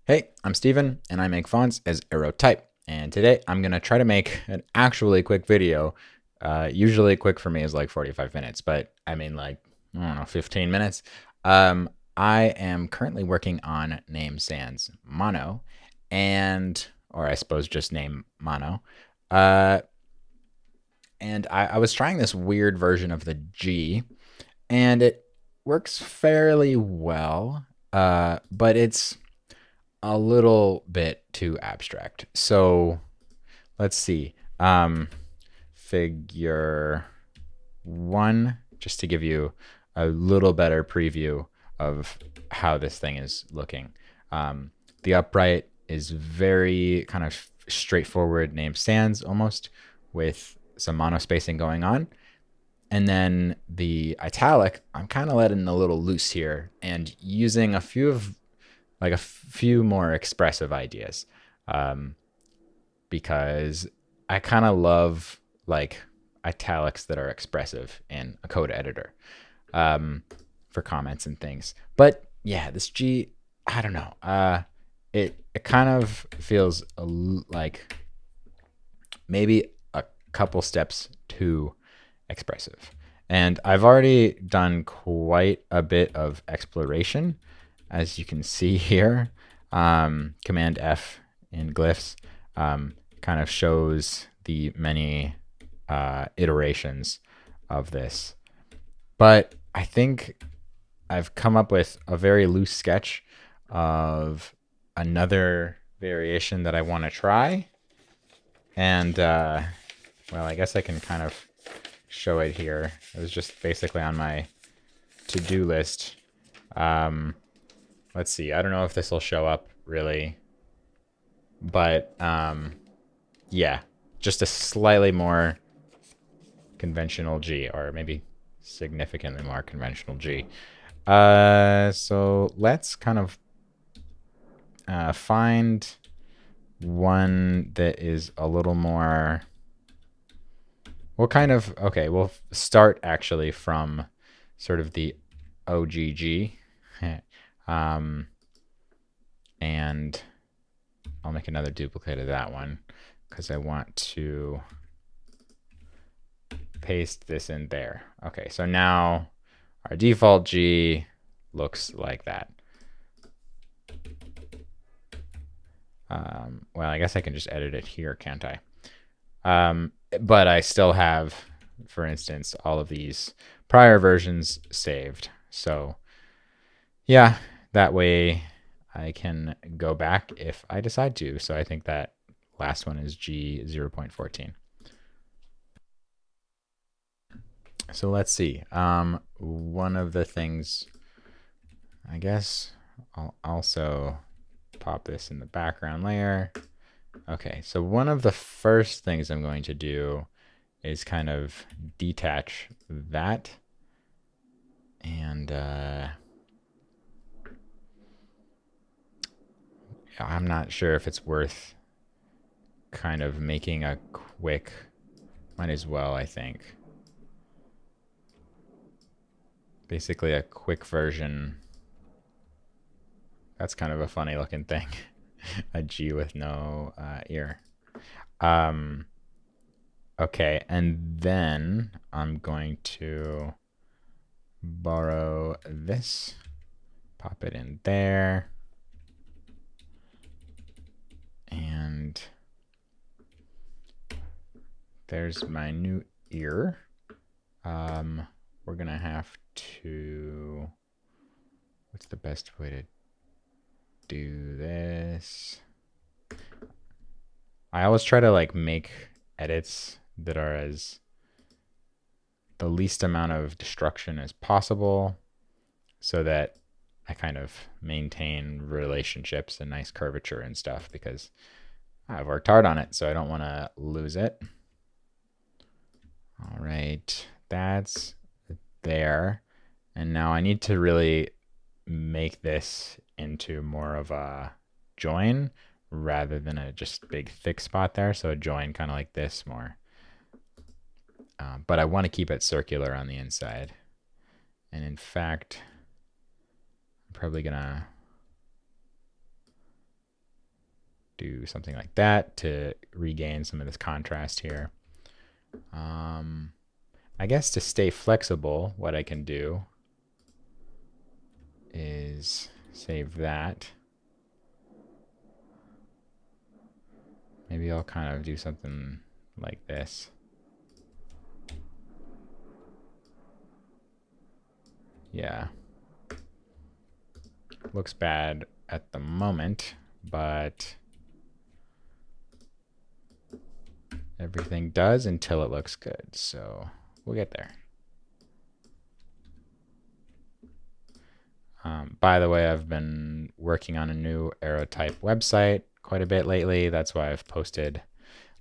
Hey, I'm Steven, and I make fonts as Arrow Type. And today I'm going to try to make an actually quick video. Usually quick for me is like 45 minutes, but I mean like, I don't know, 15 minutes. Um, I am currently working on Name Sans Mono, or I suppose just name Mono. Uh, and I was trying this weird version of the G, and it works fairly well, but it's a little bit too abstract. So let's see. Figure one, just to give you a little better preview of how this thing is looking. The upright is very kind of straightforward name sans almost, with some monospacing going on. And then the italic, I'm kind of letting a little loose here and using a few more expressive ideas, um, because I kind of love like italics that are expressive in a code editor, um, for comments and things. But yeah, this G, I don't know. It kind of feels like maybe a couple steps too expressive. And I've already done quite a bit of exploration, as you can see here. Command F in glyphs kind of shows the many iterations of this. But I think I've come up with a very loose sketch of another variation that I want to try. And, well, I guess I can kind of show it here. It was just basically on my to-do list. Let's see. I don't know if this will show up really, but yeah, just a slightly more conventional G, or maybe significantly more conventional G. So let's kind of find one that is a little more. We'll start actually from sort of the OGG. And I'll make another duplicate of that one because I want to paste this in there. Okay, so now our default G looks like that. Well, I guess I can just edit it here, can't I? But I still have, for instance, all of these prior versions saved. So yeah, that way I can go back if I decide to. So I think that last one is G 0.14. So let's see. One of the things, I guess I'll also pop this in the background layer. Okay, so one of the first things I'm going to do is kind of detach that. And I'm not sure if it's worth kind of making a quick, might as well, I think. Basically a quick version. That's kind of a funny looking thing. A G with no ear. Okay, and then I'm going to borrow this, pop it in there, and there's my new ear. We're gonna have to, what's the best way to do this? I always try to like make edits that are as the least amount of destruction as possible, so that I kind of maintain relationships and nice curvature and stuff, because I've worked hard on it, so I don't want to lose it. All right, that's there. And now I need to really make this into more of a join rather than a just big thick spot there. So a join kind of like this more. But I want to keep it circular on the inside. And in fact, I'm probably gonna do something like that to regain some of this contrast here. I guess to stay flexible, what I can do is save that. Maybe I'll kind of do something like this. Yeah. Looks bad at the moment, but everything does until it looks good. So we'll get there. By the way, I've been working on a new Aerotype website quite a bit lately. That's why I've posted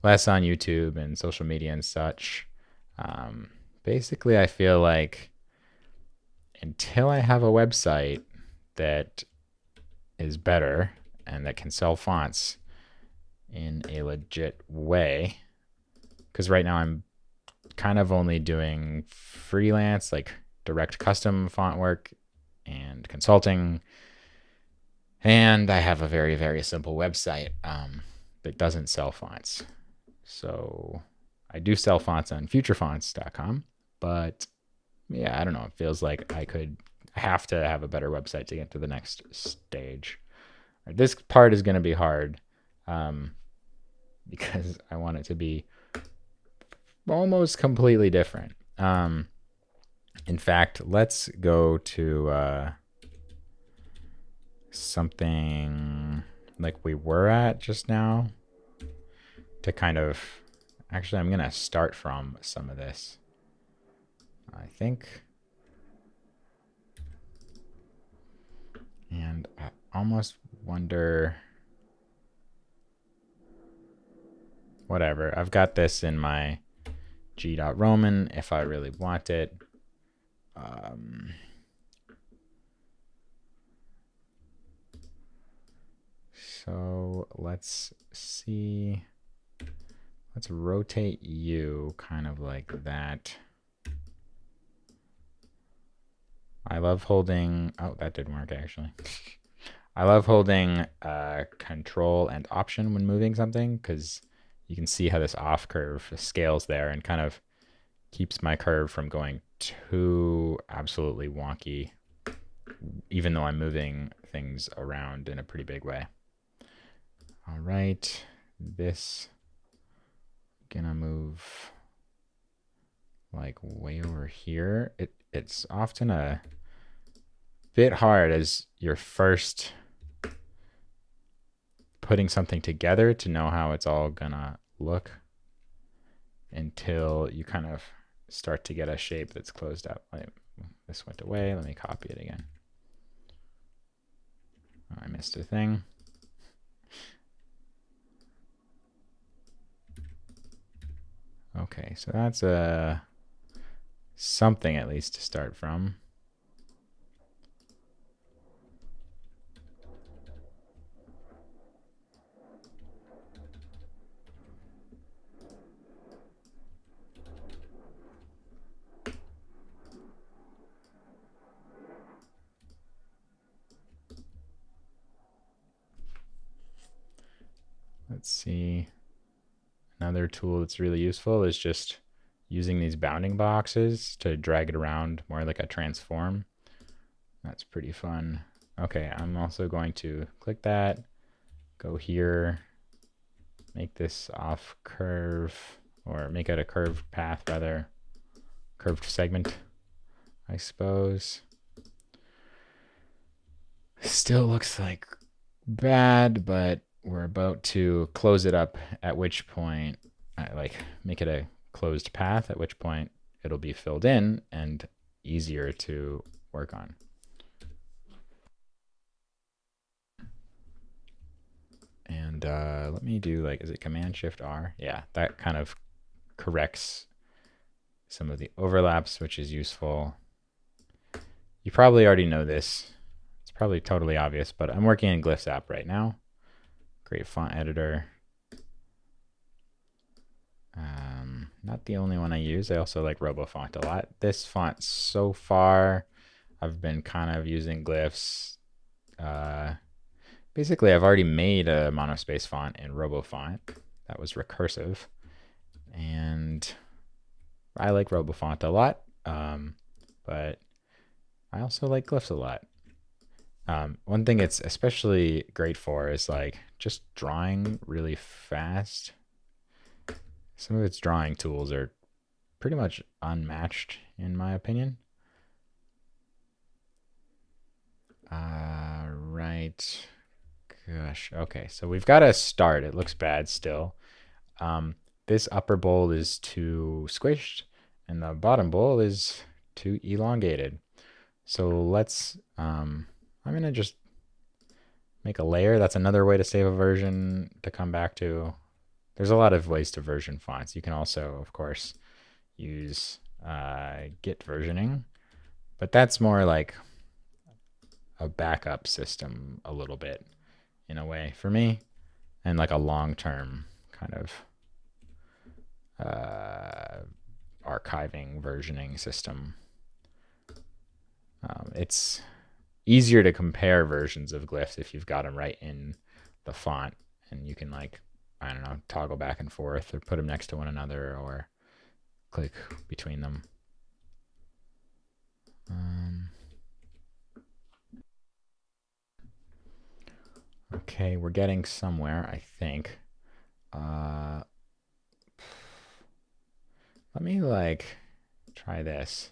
less on YouTube and social media and such. Basically, I feel like until I have a website that is better and that can sell fonts in a legit way, because right now I'm kind of only doing freelance, like direct custom font work and consulting, and I have a very, very simple website that doesn't sell fonts. So I do sell fonts on futurefonts.com, but yeah, I don't know. It feels like I have to have a better website to get to the next stage. This part is going to be hard because I want it to be almost completely different. In fact, let's go to something like we were at just now to kind of, actually, I'm going to start from some of this, I think. And I almost wonder, whatever, I've got this in my G.Roman if I really want it. So let's see. Let's rotate you kind of like that. I love holding, oh, that didn't work actually. I love holding Control and Option when moving something because you can see how this off curve scales there and kind of keeps my curve from going too absolutely wonky, even though I'm moving things around in a pretty big way. All right, this gonna move like way over here. It's often a bit hard as you're first putting something together to know how it's all gonna look until you kind of start to get a shape that's closed up. Like, this went away. Let me copy it again. Oh, I missed a thing. Okay, so that's something at least to start from. Let's see. Another tool that's really useful is just using these bounding boxes to drag it around more like a transform. That's pretty fun. Okay, I'm also going to click that, go here, make this off curve, or make it a curved path rather, curved segment, I suppose. Still looks like bad, but we're about to close it up, at which point I like make it a closed path, at which point it'll be filled in and easier to work on. And let me do like, is it Command Shift R? Yeah, that kind of corrects some of the overlaps, which is useful. You probably already know this. It's probably totally obvious, but I'm working in Glyphs app right now. Great font editor. Not the only one I use. I also like RoboFont a lot. This font so far, I've been kind of using Glyphs basically I've already made a monospace font in RoboFont that was recursive, and I like RoboFont a lot, but I also like glyphs a lot. One thing it's especially great for is like just drawing really fast. Some of its drawing tools are pretty much unmatched in my opinion. Right. Gosh. Okay. So we've got a start. It looks bad still. This upper bowl is too squished and the bottom bowl is too elongated. So let's, I'm going to just make a layer. That's another way to save a version to come back to. There's a lot of ways to version fonts. You can also, of course, use Git versioning, but that's more like a backup system a little bit in a way for me, and like a long-term kind of archiving versioning system. It's easier to compare versions of glyphs if you've got them right in the font, and you can like, I don't know, toggle back and forth or put them next to one another or click between them. Okay, we're getting somewhere, I think. Let me like try this.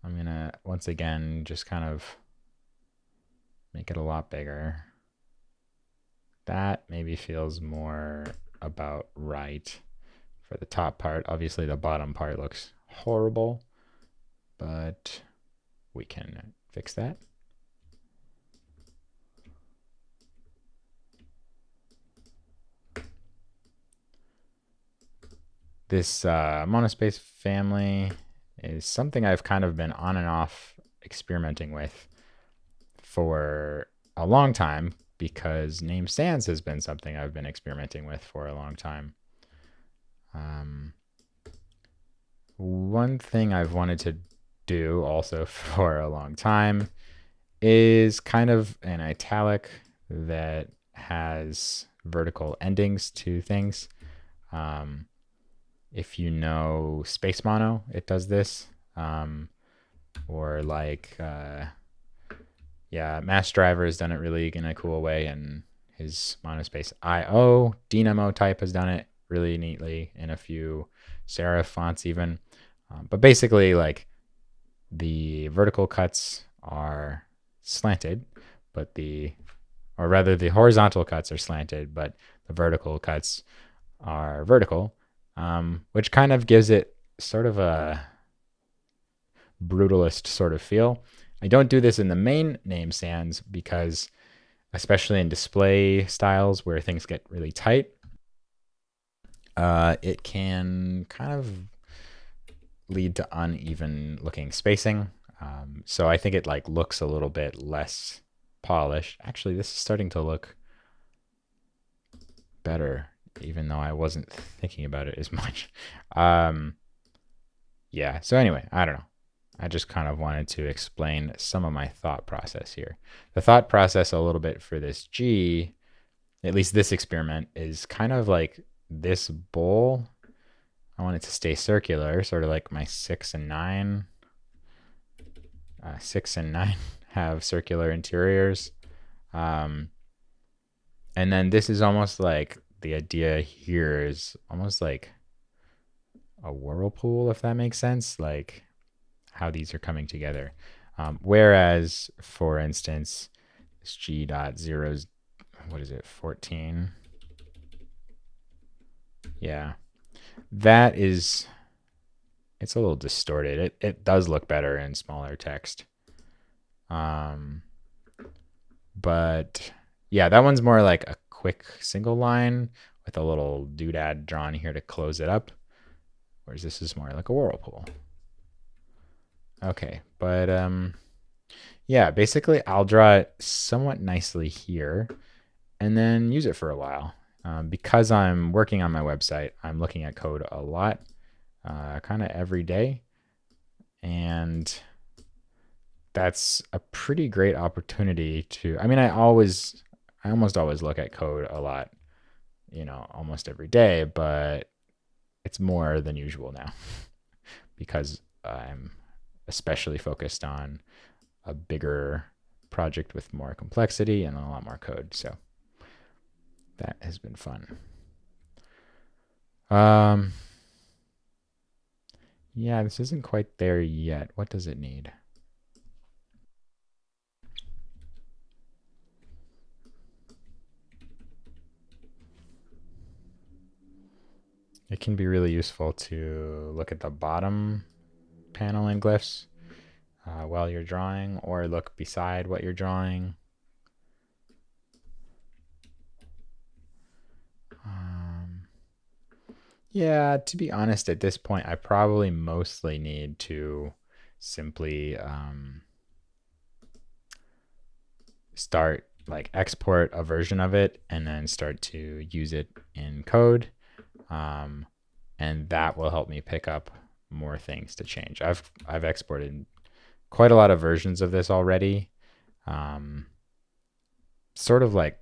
I'm gonna once again just kind of make it a lot bigger. That maybe feels more about right for the top part. Obviously the bottom part looks horrible, but we can fix that. This monospace family is something I've kind of been on and off experimenting with for a long time, because name sans has been something I've been experimenting with for a long time. One thing I've wanted to do also for a long time is kind of an italic that has vertical endings to things. If you know Space Mono, it does this. Or like, yeah, Mass Driver has done it really in a cool way, and his Monospace IO Dynamo type has done it really neatly in a few serif fonts even. But basically, like, the vertical cuts are slanted, but the horizontal cuts are slanted, but the vertical cuts are vertical, which kind of gives it sort of a brutalist sort of feel. I don't do this in the main name sans because, especially in display styles where things get really tight, it can kind of lead to uneven looking spacing. So I think it like looks a little bit less polished. Actually, this is starting to look better, even though I wasn't thinking about it as much. Yeah, so anyway, I don't know. I just kind of wanted to explain some of my thought process here. The thought process a little bit for this G, at least this experiment, is kind of like this bowl. I want it to stay circular, sort of like my 6 and 9. 6 and 9 have circular interiors. And then this is almost like, the idea here is almost like a whirlpool, if that makes sense, like how these are coming together. Whereas, for instance, this G.0's, what is it, 14? Yeah, that is, it's a little distorted. It does look better in smaller text. But yeah, that one's more like a quick single line with a little doodad drawn here to close it up, whereas this is more like a whirlpool. Okay, but yeah, basically I'll draw it somewhat nicely here and then use it for a while. Because I'm working on my website, I'm looking at code a lot, kind of every day. And that's a pretty great opportunity to, I mean, I almost always look at code a lot, almost every day, but it's more than usual now because I'm especially focused on a bigger project with more complexity and a lot more code. So that has been fun. Um, yeah, this isn't quite there yet. What does it need? It can be really useful to look at the bottom panel in glyphs while you're drawing, or look beside what you're drawing. Yeah, to be honest, at this point, I probably mostly need to simply start like export a version of it and then start to use it in code. And that will help me pick up more things to change. I've exported quite a lot of versions of this already. Sort of like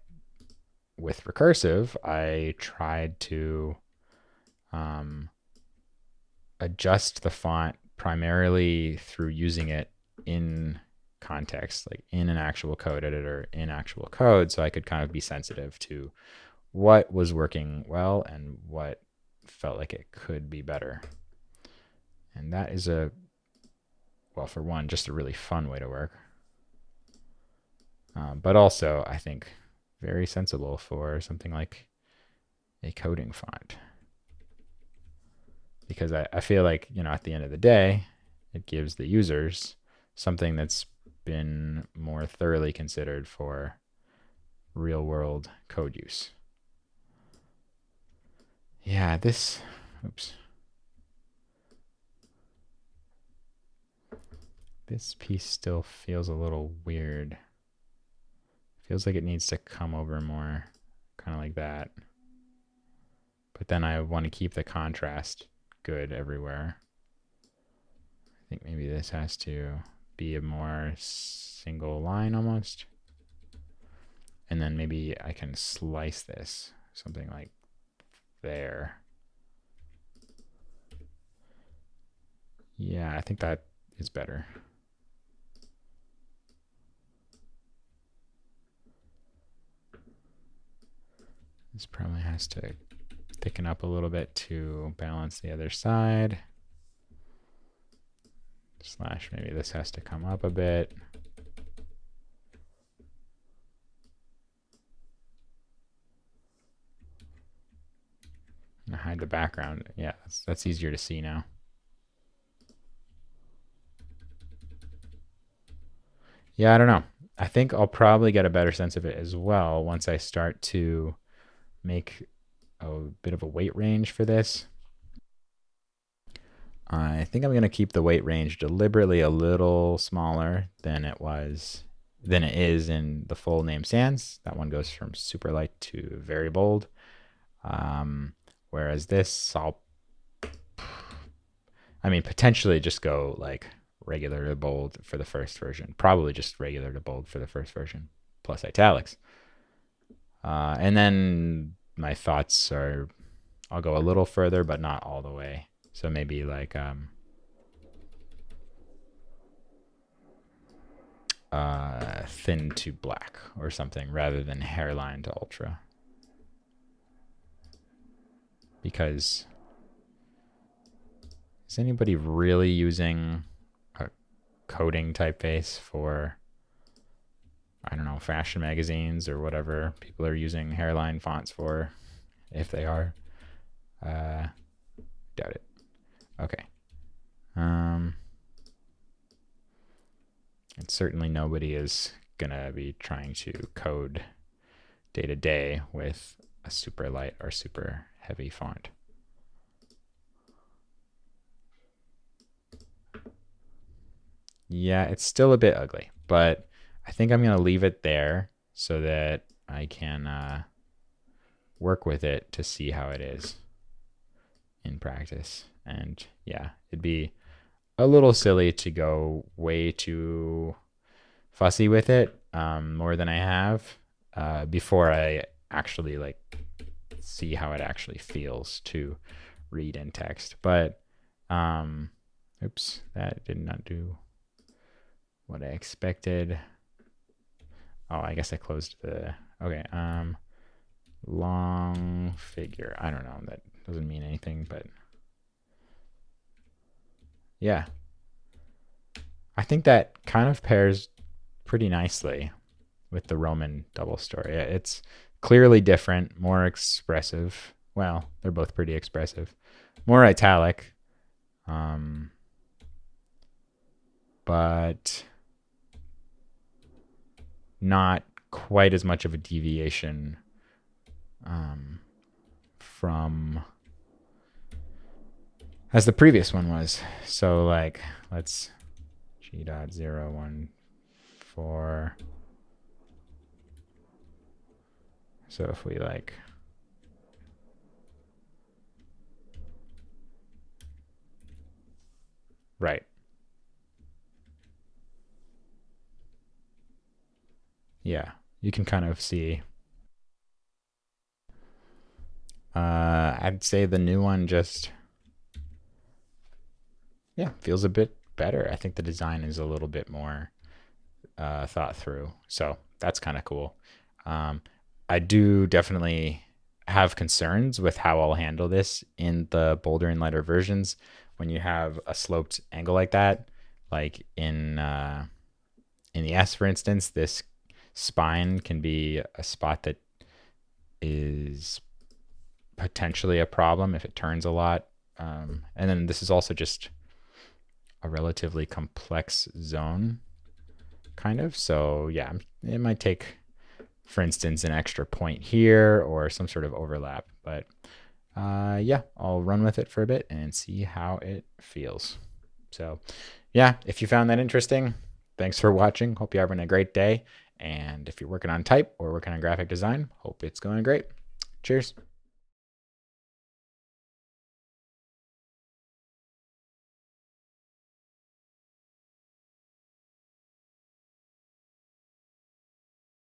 with recursive, I tried to adjust the font primarily through using it in context, like in an actual code editor, in actual code, so I could kind of be sensitive to what was working well and what felt like it could be better. And that is well, for one, just a really fun way to work. But also, I think, very sensible for something like a coding font. Because I feel like, at the end of the day, it gives the users something that's been more thoroughly considered for real world code use. Yeah, oops. This piece still feels a little weird. Feels like it needs to come over more, kind of like that. But then I want to keep the contrast good everywhere. I think maybe this has to be a more single line almost. And then maybe I can slice this, something like there. Yeah, I think that is better. This probably has to thicken up a little bit to balance the other side. Slash, maybe this has to come up a bit. Hide the background. Yeah, that's easier to see now. Yeah, I don't know. I think I'll probably get a better sense of it as well once I start to make a bit of a weight range for this. I think I'm going to keep the weight range deliberately a little smaller than it is in the full name sans. That one goes from super light to very bold. Whereas this, potentially just go like regular to bold for the first version. Probably just regular to bold for the first version, plus italics. And then my thoughts are, I'll go a little further, but not all the way. So maybe like thin to black or something rather than hairline to ultra. Because is anybody really using a coding typeface for, I don't know, fashion magazines or whatever people are using hairline fonts for? If they are, doubt it. Okay. And certainly nobody is gonna be trying to code day to day with a super light or super heavy font. Yeah, it's still a bit ugly, but I think I'm gonna leave it there so that I can work with it to see how it is in practice. And yeah, it'd be a little silly to go way too fussy with it more than I have before I actually like see how it actually feels to read in text. But oops, that did not do what I expected. Oh, I guess I closed the okay. Long figure. I don't know. That doesn't mean anything, but yeah. I think that kind of pairs pretty nicely with the Roman double story. It's clearly different, more expressive. Well, they're both pretty expressive. More italic. But not quite as much of a deviation from as the previous one was. So like let's G.014. So if we like right. Yeah, you can kind of see. I'd say the new one just feels a bit better. I think the design is a little bit more thought through. So that's kind of cool. I do definitely have concerns with how I'll handle this in the bolder and lighter versions. When you have a sloped angle like that, like in the S, for instance, this spine can be a spot that is potentially a problem if it turns a lot. And then this is also just a relatively complex zone, kind of. So yeah, it might take, for instance, an extra point here or some sort of overlap. But yeah, I'll run with it for a bit and see how it feels. So yeah, if you found that interesting, thanks for watching. Hope you're having a great day. And if you're working on type or working on graphic design, hope it's going great. Cheers.